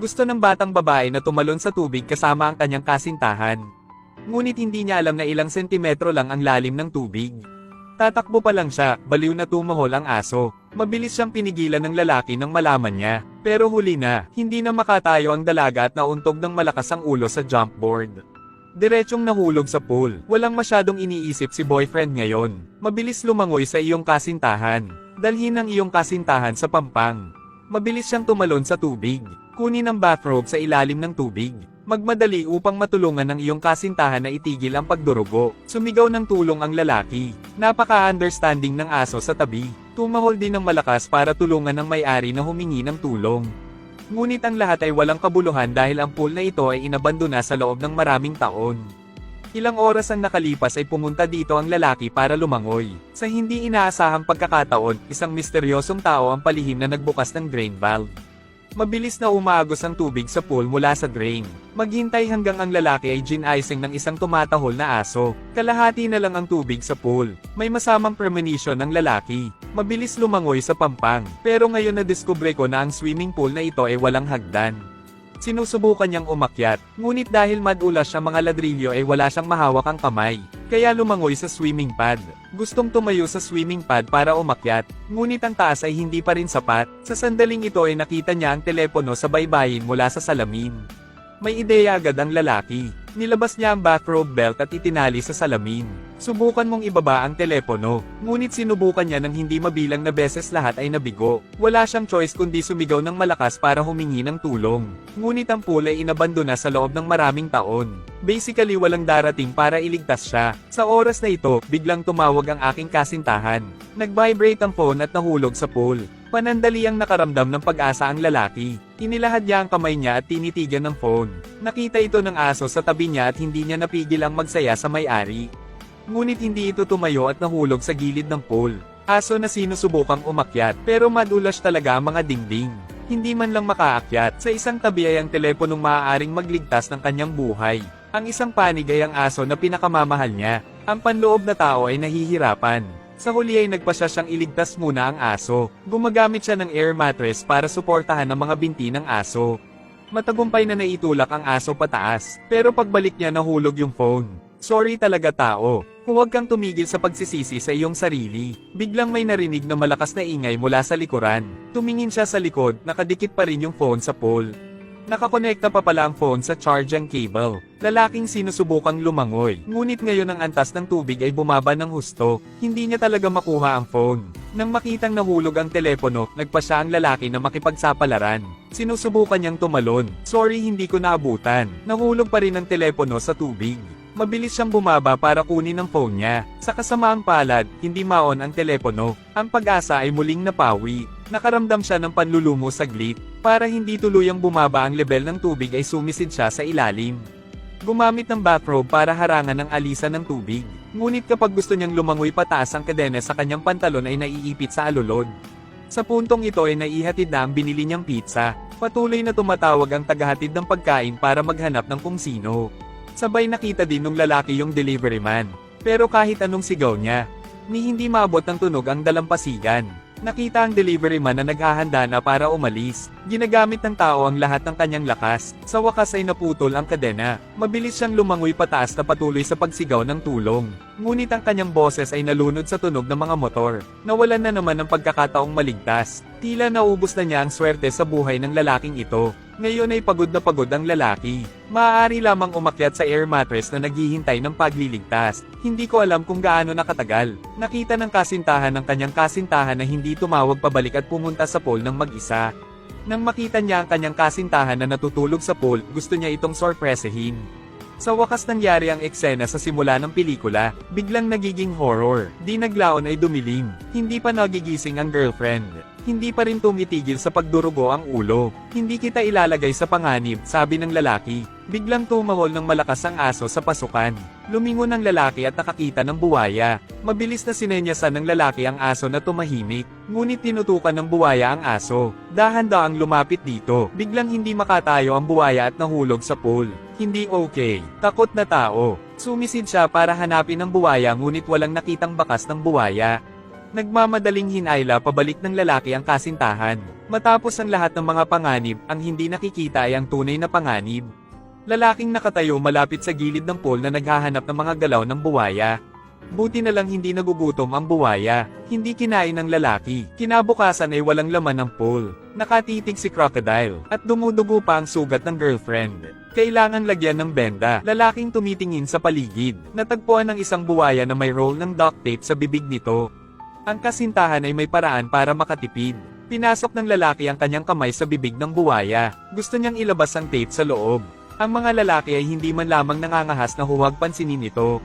Gusto ng batang babae na tumalon sa tubig kasama ang kanyang kasintahan. Ngunit hindi niya alam na ilang sentimetro lang ang lalim ng tubig. Tatakbo pa lang siya, baliw na tumahol ang aso. Mabilis siyang pinigilan ng lalaki nang malaman niya. Pero huli na, hindi na makatayo ang dalaga at nauntog ng malakas ang ulo sa jump board. Diretsyong nahulog sa pool. Walang masyadong iniisip si boyfriend ngayon. Mabilis lumangoy sa iyong kasintahan. Dalhin ang iyong kasintahan sa pampang. Mabilis siyang tumalon sa tubig. Kunin ang bathrobe sa ilalim ng tubig. Magmadali upang matulungan ng iyong kasintahan na itigil ang pagdurugo. Sumigaw ng tulong ang lalaki. Napaka-understanding ng aso sa tabi. Tumahol din ng malakas para tulungan ng may-ari na humingi ng tulong. Ngunit ang lahat ay walang kabuluhan dahil ang pool na ito ay inabandona sa loob ng maraming taon. Ilang oras ang nakalipas ay pumunta dito ang lalaki para lumangoy. Sa hindi inaasahang pagkakataon, isang misteryosong tao ang palihim na nagbukas ng drain valve. Mabilis na umaagos ang tubig sa pool mula sa drain. Maghintay hanggang ang lalaki ay gin-icing ng isang tumatahol na aso. Kalahati na lang ang tubig sa pool. May masamang premonition ng lalaki. Mabilis lumangoy sa pampang. Pero ngayon nadiskubre ko na ang swimming pool na ito ay walang hagdan. Sinusubukan niyang umakyat, ngunit dahil madulas siya mga ladrilyo ay wala siyang mahawak ang kamay. Kaya lumangoy sa swimming pad. Gustong tumayo sa swimming pad para umakyat, ngunit ang taas ay hindi pa rin sapat. Sa sandaling ito ay nakita niya ang telepono sa baybayin mula sa salamin. May ideya agad ang lalaki. Nilabas niya ang bathrobe belt at itinali sa salamin. Subukan mong ibaba ang telepono, ngunit sinubukan niya ng hindi mabilang na beses lahat ay nabigo. Wala siyang choice kundi sumigaw ng malakas para humingi ng tulong. Ngunit ang pool ay inabandona sa loob ng maraming taon. Basically walang darating para iligtas siya. Sa oras na ito, biglang tumawag ang aking kasintahan. Nag-vibrate ang phone at nahulog sa pool. Panandali ang nakaramdam ng pag-asa ang lalaki. Inilahad niya ang kamay niya at tinitigan ng phone. Nakita ito ng aso sa tabi niya at hindi niya napigil ang magsaya sa may-ari. Ngunit hindi ito tumayo at nahulog sa gilid ng pool. Aso na sinusubukang umakyat, pero madulas talaga ang mga dingding. Hindi man lang makaakyat. Sa isang tabi ay ang teleponong maaaring magligtas ng kanyang buhay. Ang isang panig ay ang aso na pinakamamahal niya. Ang panloob na tao ay nahihirapan. Sa huli ay nagpasya siyang iligtas muna ang aso. Gumagamit siya ng air mattress para suportahan ang mga binti ng aso. Matagumpay na naitulak ang aso pataas, pero pagbalik niya nahulog yung phone. Sorry talaga tao. Huwag kang tumigil sa pagsisisi sa iyong sarili. Biglang may narinig na malakas na ingay mula sa likuran. Tumingin siya sa likod, nakadikit pa rin yung phone sa pole. Nakakonekta pa pala ang phone sa charging cable. Lalaking sinusubukang lumangoy, ngunit ngayon ang antas ng tubig ay bumaba ng husto. Hindi niya talaga makuha ang phone. Nang makitang nahulog ang telepono, nagpasya ang lalaki na makipagsapalaran. Sinusubukan niyang tumalon. Sorry hindi ko naabutan. Nahulog pa rin ang telepono sa tubig. Mabilis siyang bumaba para kunin ang phone niya. Sa kasamaang palad, hindi maon ang telepono. Ang pag-asa ay muling napawi. Nakaramdam siya ng panlulumo saglit. Para hindi tuluyang bumaba ang level ng tubig ay sumisid siya sa ilalim. Gumamit ng bathrobe para harangan ang alisan ng tubig. Ngunit kapag gusto niyang lumangoy pataas ang kadena sa kanyang pantalon ay naiipit sa alulod. Sa puntong ito ay naihatid na ang binili niyang pizza. Patuloy na tumatawag ang tagahatid ng pagkain para maghanap ng kung sino. Sabay nakita din ng lalaki yung delivery man. Pero kahit anong sigaw niya, ni hindi maabot ng tunog ang dalampasigan. Nakita ang delivery man na naghahanda na para umalis. Ginagamit ng tao ang lahat ng kanyang lakas. Sa wakas ay naputol ang kadena. Mabilis siyang lumangoy pataas na patuloy sa pagsigaw ng tulong. Ngunit ang kanyang boses ay nalunod sa tunog ng mga motor. Nawalan na naman ng pagkakataong maligtas. Tila naubos na niya ang swerte sa buhay ng lalaking ito. Ngayon ay pagod na pagod ang lalaki. Maaari lamang umakyat sa air mattress na naghihintay ng pagliligtas. Hindi ko alam kung gaano nakatagal. Nakita ng kasintahan ng kanyang kasintahan na hindi tumawag pabalik at pumunta sa pool ng mag-isa. Nang makita niya ang kanyang kasintahan na natutulog sa pool, gusto niya itong sorpresahin. Sa wakas nangyari ang eksena sa simula ng pelikula, biglang nagiging horror. Di naglaon ay dumilim. Hindi pa nagigising ang girlfriend. Hindi pa rin tumitigil sa pagdurugo ang ulo. Hindi kita ilalagay sa panganib, sabi ng lalaki. Biglang tumahol ng malakas ang aso sa pasukan. Lumingon ang lalaki at nakakita ng buwaya. Mabilis na sinenyasan ng lalaki ang aso na tumahimik. Ngunit tinutukan ng buwaya ang aso. Dahan-daang lumapit dito. Biglang hindi makatayo ang buwaya at nahulog sa pool. Hindi okay. Takot na tao. Sumisid siya para hanapin ang buwaya ngunit walang nakitang bakas ng buwaya. Nagmamadaling hinayla pabalik ng lalaki ang kasintahan. Matapos ang lahat ng mga panganib, ang hindi nakikita ay ang tunay na panganib. Lalaking nakatayo malapit sa gilid ng pool na naghahanap ng mga galaw ng buwaya. Buti na lang hindi nagugutom ang buwaya, hindi kinain ng lalaki. Kinabukasan ay walang laman ang pool. Nakatitig si Crocodile, at dumudugo pa ang sugat ng girlfriend. Kailangan lagyan ng benda. Lalaking tumitingin sa paligid. Natagpuan ng isang buwaya na may roll ng duct tape sa bibig nito. Ang kasintahan ay may paraan para makatipid. Pinasok ng lalaki ang kanyang kamay sa bibig ng buwaya. Gusto niyang ilabas ang tape sa loob. Ang mga lalaki ay hindi man lamang nangangahas na huwag pansinin ito.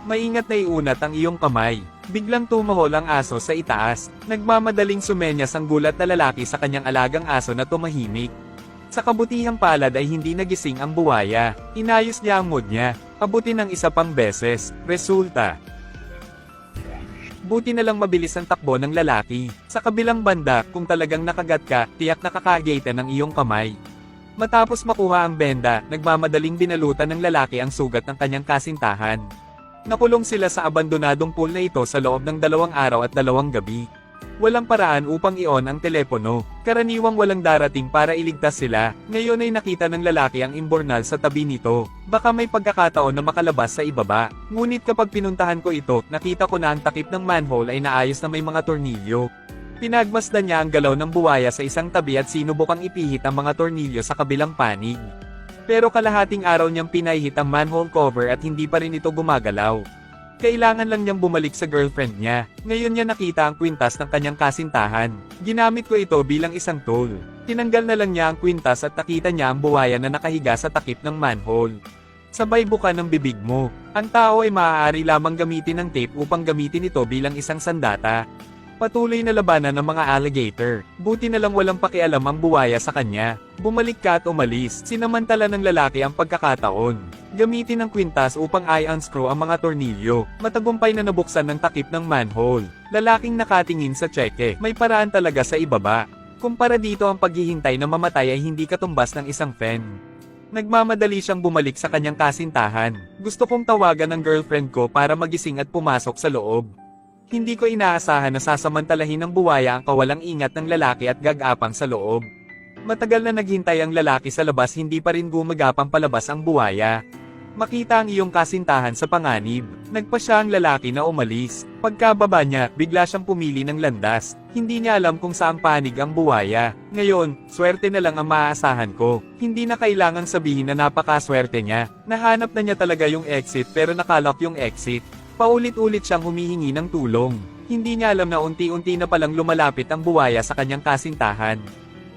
Maingat na iunat ang iyong kamay. Biglang tumahol ang aso sa itaas. Nagmamadaling sumenyas ang gulat na lalaki sa kanyang alagang aso na tumahimik. Sa kabutihang palad ay hindi nagising ang buwaya. Inayos niya ang mood niya. Abutin ng isa pang beses. Resulta. Buti na lang mabilis ang takbo ng lalaki. Sa kabilang banda, kung talagang nakagat ka, tiyak nakakagayta ng iyong kamay. Matapos makuha ang benda, nagmamadaling binalutan ng lalaki ang sugat ng kanyang kasintahan. Nakulong sila sa abandonadong pool na ito sa loob ng 2 araw at 2 gabi. Walang paraan upang i-on ang telepono. Karaniwang walang darating para iligtas sila. Ngayon ay nakita ng lalaki ang imbornal sa tabi nito. Baka may pagkakataon na makalabas sa ibaba. Ngunit kapag pinuntahan ko ito, nakita ko na ang takip ng manhole ay naayos na may mga tornilyo. Pinagmasdan niya ang galaw ng buwaya sa isang tabi at sinubukang ipihit ang mga tornilyo sa kabilang panig. Pero kalahating araw niyang pinahit ang manhole cover at hindi pa rin ito gumagalaw. Kailangan lang niyang bumalik sa girlfriend niya. Ngayon niya nakita ang kwintas ng kanyang kasintahan. Ginamit ko ito bilang isang tool. Tinanggal na lang niya ang kwintas at nakita niya ang buwaya na nakahiga sa takip ng manhole. Sabay buka ng bibig mo. Ang tao ay maaari lamang gamitin ng tape upang gamitin ito bilang isang sandata. Patuloy na labanan ng mga alligator. Buti na lang walang pakialam ang buwaya sa kanya. Bumalik ka at umalis. Sinamantala ng lalaki ang pagkakataon. Gamitin ang kwintas upang i-unscrew ang mga tornilyo. Matagumpay na nabuksan ng takip ng manhole. Lalaking nakatingin sa tseke. May paraan talaga sa ibaba. Kumpara dito ang paghihintay na mamatay ay hindi katumbas ng isang fen. Nagmamadali siyang bumalik sa kanyang kasintahan. Gusto kong tawagan ng girlfriend ko para magising at pumasok sa loob. Hindi ko inaasahan na sasamantalahin ng buwaya ang kawalang ingat ng lalaki at gagapang sa loob. Matagal na naghintay ang lalaki sa labas, hindi pa rin gumagapang palabas ang buwaya. Makita ang iyong kasintahan sa panganib. Nagpa siya ang lalaki na umalis. Pagkababa niya, bigla siyang pumili ng landas. Hindi niya alam kung saang panig ang buwaya. Ngayon, swerte na lang ang maaasahan ko. Hindi na kailangang sabihin na napakaswerte niya. Nahanap na niya talaga yung exit pero nakalock yung exit. Paulit-ulit siyang humihingi ng tulong. Hindi niya alam na unti-unti na palang lumalapit ang buwaya sa kanyang kasintahan.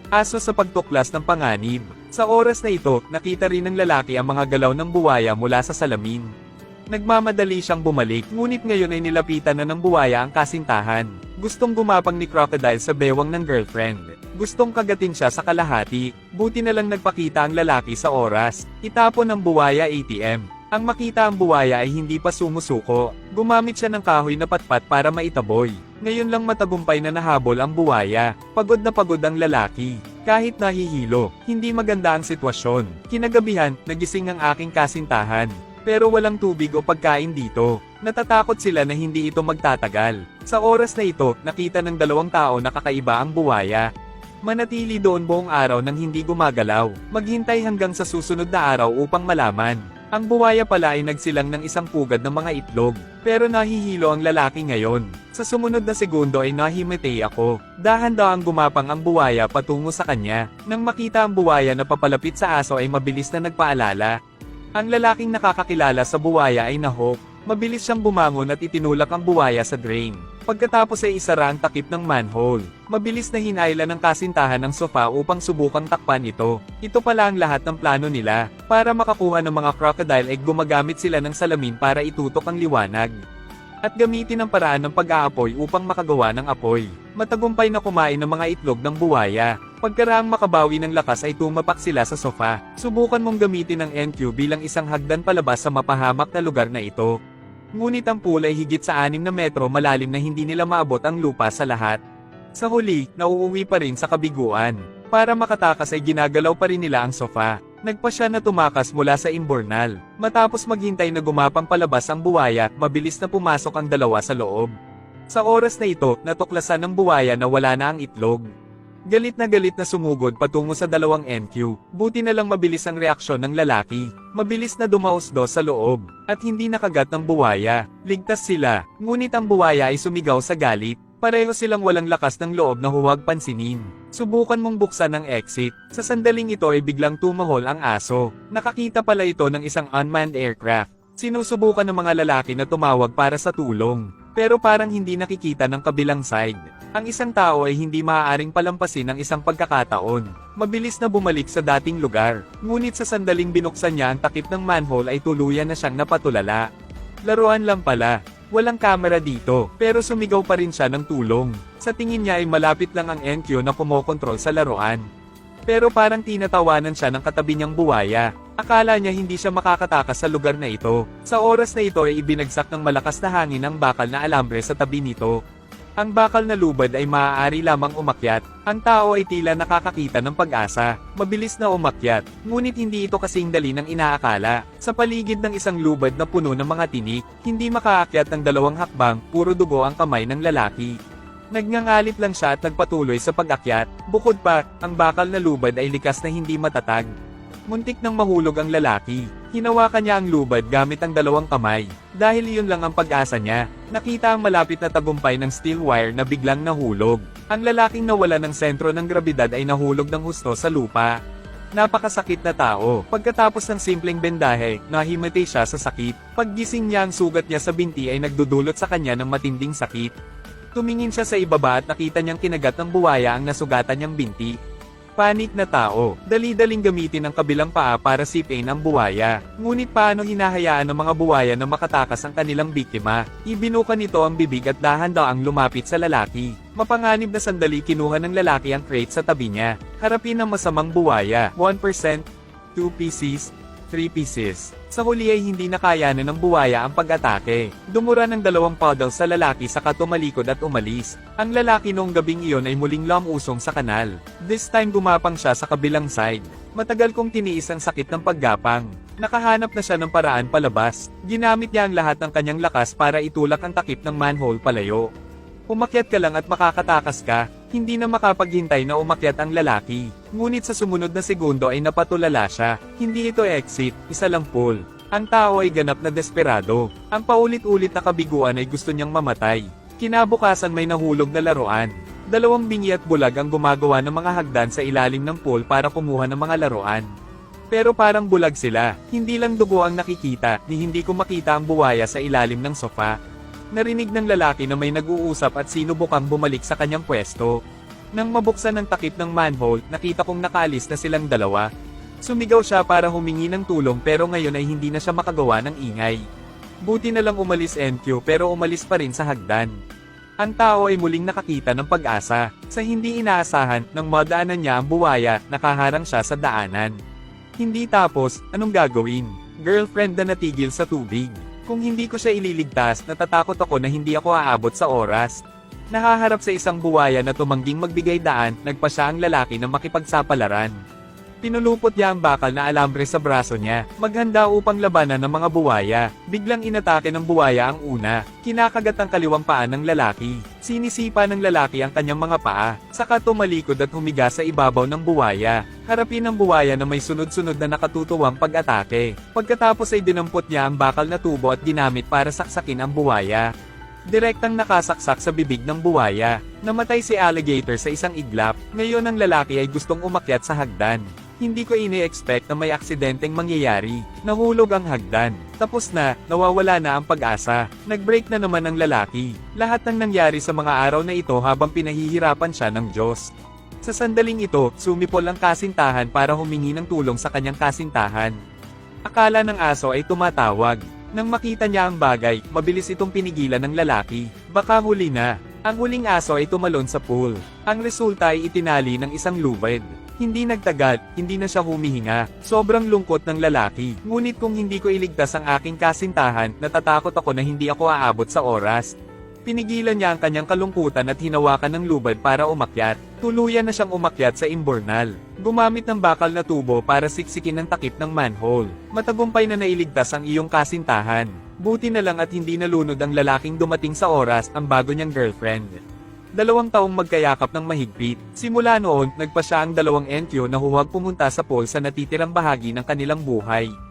Aso sa pagtuklas ng panganib. Sa oras na ito, nakita rin ng lalaki ang mga galaw ng buwaya mula sa salamin. Nagmamadali siyang bumalik, ngunit ngayon ay nilapitan na ng buwaya ang kasintahan. Gustong gumapang ni Crocodile sa bewang ng girlfriend. Gustong kagatin siya sa kalahati, buti na lang nagpakita ang lalaki sa oras. Itapon ng buwaya ATM. Ang makita ang buwaya ay hindi pa sumusuko. Gumamit siya ng kahoy na patpat para maitaboy. Ngayon lang matagumpay na nahabol ang buwaya. Pagod na pagod ang lalaki. Kahit nahihilo, hindi maganda ang sitwasyon. Kinagabihan, nagising ang aking kasintahan. Pero walang tubig o pagkain dito. Natatakot sila na hindi ito magtatagal. Sa oras na ito, nakita ng 2 tao na kakaiba ang buwaya. Manatili doon buong araw nang hindi gumagalaw. Maghintay hanggang sa susunod na araw upang malaman. Ang buwaya pala ay nagsilang ng isang pugad ng mga itlog. Pero nahihilo ang lalaki ngayon. Sa sumunod na segundo ay nahimatay ako. Dahan-dahang gumapang ang buwaya patungo sa kanya. Nang makita ang buwaya na papalapit sa aso ay mabilis na nagpaalala. Ang lalaking nakakakilala sa buwaya ay nahok. Mabilis siyang bumangon at itinulak ang buwaya sa drain. Pagkatapos ay isara ang takip ng manhole. Mabilis na hinayla ng kasintahan ng sofa upang subukang takpan ito. Ito pala ang lahat ng plano nila. Para makakuha ng mga crocodile egg, gumagamit sila ng salamin para itutok ang liwanag. At gamitin ang paraan ng pag-aapoy upang makagawa ng apoy. Matagumpay na kumain ng mga itlog ng buwaya. Pagkaraang makabawi ng lakas ay tumapak sila sa sofa. Subukan mong gamitin ang NQ bilang isang hagdan palabas sa mapahamak na lugar na ito. Ngunit ang pool ay higit sa 6 na metro malalim na hindi nila maabot ang lupa sa lahat. Sa huli, nauuwi pa rin sa kabiguan. Para makatakas ay ginagalaw pa rin nila ang sofa. Nagpa siya na tumakas mula sa imbornal. Matapos maghintay na gumapang palabas ang buwaya, mabilis na pumasok ang 2 sa loob. Sa oras na ito, natuklasan ng buwaya na wala na ang itlog. Galit na sumugod patungo sa dalawang NQ, buti na lang mabilis ang reaksyon ng lalaki. Mabilis na dumausdos sa loob, at hindi nakagat ng buwaya. Ligtas sila, ngunit ang buwaya ay sumigaw sa galit. Pareho silang walang lakas ng loob na huwag pansinin. Subukan mong buksan ang exit. Sa sandaling ito ay biglang tumahol ang aso. Nakakita pala ito ng isang unmanned aircraft. Sinusubukan ng mga lalaki na tumawag para sa tulong, pero parang hindi nakikita ng kabilang side. Ang isang tao ay hindi maaaring palampasin ang isang pagkakataon. Mabilis na bumalik sa dating lugar, ngunit sa sandaling binuksan niya ang takip ng manhole ay tuluyan na siyang napatulala. Laruan lang pala. Walang kamera dito, pero sumigaw pa rin siya ng tulong. Sa tingin niya ay malapit lang ang NQ na kumokontrol sa laruan. Pero parang tinatawanan siya ng katabi niyang buwaya. Akala niya hindi siya makakatakas sa lugar na ito. Sa oras na ito ay ibinagsak ng malakas na hangin ang bakal na alambre sa tabi nito. Ang bakal na lubad ay maaari lamang umakyat. Ang tao ay tila nakakakita ng pag-asa. Mabilis na umakyat, ngunit hindi ito kasing dali ng inaakala. Sa paligid ng isang lubad na puno ng mga tinik, hindi makaakyat ng 2 hakbang, puro dugo ang kamay ng lalaki. Nagngangalit lang siya at nagpatuloy sa pag-akyat. Bukod pa, ang bakal na lubad ay likas na hindi matatag. Muntik nang mahulog ang lalaki. Hinawakan niya ang lubad gamit ang 2 kamay. Dahil iyon lang ang pag-asa niya, nakita ang malapit na tagumpay ng steel wire na biglang nahulog. Ang lalaking nawala ng sentro ng grabidad ay nahulog ng husto sa lupa. Napakasakit na tao. Pagkatapos ng simpleng bendahe, nahimatay siya sa sakit. Paggising niya, ang sugat niya sa binti ay nagdudulot sa kanya ng matinding sakit. Tumingin siya sa ibaba at nakita niyang kinagat ng buwaya ang nasugatan niyang binti. Panik na tao, dali-daling gamitin ang kabilang paa para sipin ang buwaya. Ngunit paano hinahayaan ng mga buwaya na makatakas ang kanilang biktima? Ibinuka nito ang bibig at dahan-daang lumapit sa lalaki. Mapanganib na sandali kinuha ng lalaki ang crate sa tabi niya. Harapin ang masamang buwaya. 1%, 2 pieces, 3 pieces. Sa huli ay hindi nakayanan ng buwaya ang pag-atake. Dumura ng 2 paddle sa lalaki saka tumalikod at umalis. Ang lalaki noong gabing iyon ay muling lumusong sa kanal. This time gumapang siya sa kabilang side. Matagal kong tiniis ang sakit ng paggapang. Nakahanap na siya ng paraan palabas. Ginamit niya ang lahat ng kanyang lakas para itulak ang takip ng manhole palayo. Umakyat ka lang at makakatakas ka. Hindi na makapaghintay na umakyat ang lalaki. Ngunit sa sumunod na segundo ay napatulala siya. Hindi ito exit, isa lang pull. Ang tao ay ganap na desperado. Ang paulit-ulit na kabiguan ay gusto niyang mamatay. Kinabukasan may nahulog na laruan. 2 bingi at bulag ang gumagawa ng mga hagdan sa ilalim ng pool para kumuha ng mga laruan. Pero parang bulag sila. Hindi lang dugo ang nakikita, ni hindi ko makita ang buwaya sa ilalim ng sofa. Narinig ng lalaki na may nag-uusap at sinubukang bumalik sa kanyang pwesto. Nang mabuksan ang takip ng manhole, nakita kong nakaalis na silang 2. Sumigaw siya para humingi ng tulong pero ngayon ay hindi na siya makagawa ng ingay. Buti na lang umalis NQ pero umalis pa rin sa hagdan. Ang tao ay muling nakakita ng pag-asa. Sa hindi inaasahan, nang madaanan niya ang buwaya, nakaharang siya sa daanan. Hindi tapos, anong gagawin? Girlfriend na natigil sa tubig. Kung hindi ko siya ililigtas, natatakot ako na hindi ako aabot sa oras. Nahaharap sa isang buwaya na tumangging magbigay daan, nagpa siya ang lalaki na makipagsapalaran. Pinulupot niya ang bakal na alambre sa braso niya, maghanda upang labanan ng mga buwaya. Biglang inatake ng buwaya ang una, kinakagat ang kaliwang paa ng lalaki. Sinisipa ng lalaki ang kanyang mga paa, saka tumalikod at humiga sa ibabaw ng buwaya. Harapin ng buwaya na may sunod-sunod na nakatutuwang pag-atake. Pagkatapos ay dinampot niya ang bakal na tubo at ginamit para saksakin ang buwaya. Direktang nakasaksak sa bibig ng buwaya. Namatay si alligator sa isang iglap. Ngayon ang lalaki ay gustong umakyat sa hagdan. Hindi ko ini-expect na may aksidenteng mangyayari. Nahulog ang hagdan. Tapos na, nawawala na ang pag-asa. Nag-break na naman ang lalaki. Lahat ng nangyari sa mga araw na ito habang pinahihirapan siya ng Diyos. Sa sandaling ito, sumipol ang kasintahan para humingi ng tulong sa kanyang kasintahan. Akala ng aso ay tumatawag. Nang makita niya ang bagay, mabilis itong pinigilan ng lalaki. Baka huli na. Ang huling aso ay tumalon sa pool. Ang resulta ay itinali ng isang lubid. Hindi nagtagal, hindi na siya humihinga. Sobrang lungkot ng lalaki. Ngunit kung hindi ko iligtas ang aking kasintahan, natatakot ako na hindi ako aabot sa oras. Pinigilan niya ang kanyang kalungkutan at hinawakan ng lubad para umakyat. Tuluyan na siyang umakyat sa imbornal. Gumamit ng bakal na tubo para siksikin ang takip ng manhole. Matagumpay na nailigtas ang iyong kasintahan. Buti na lang at hindi nalunod ang lalaking dumating sa oras, ang bago niyang girlfriend. 2 taong magkayakap ng mahigpit. Simula noon, nagpa siya ang dalawang entyo na huwag pumunta sa pool sa natitirang bahagi ng kanilang buhay.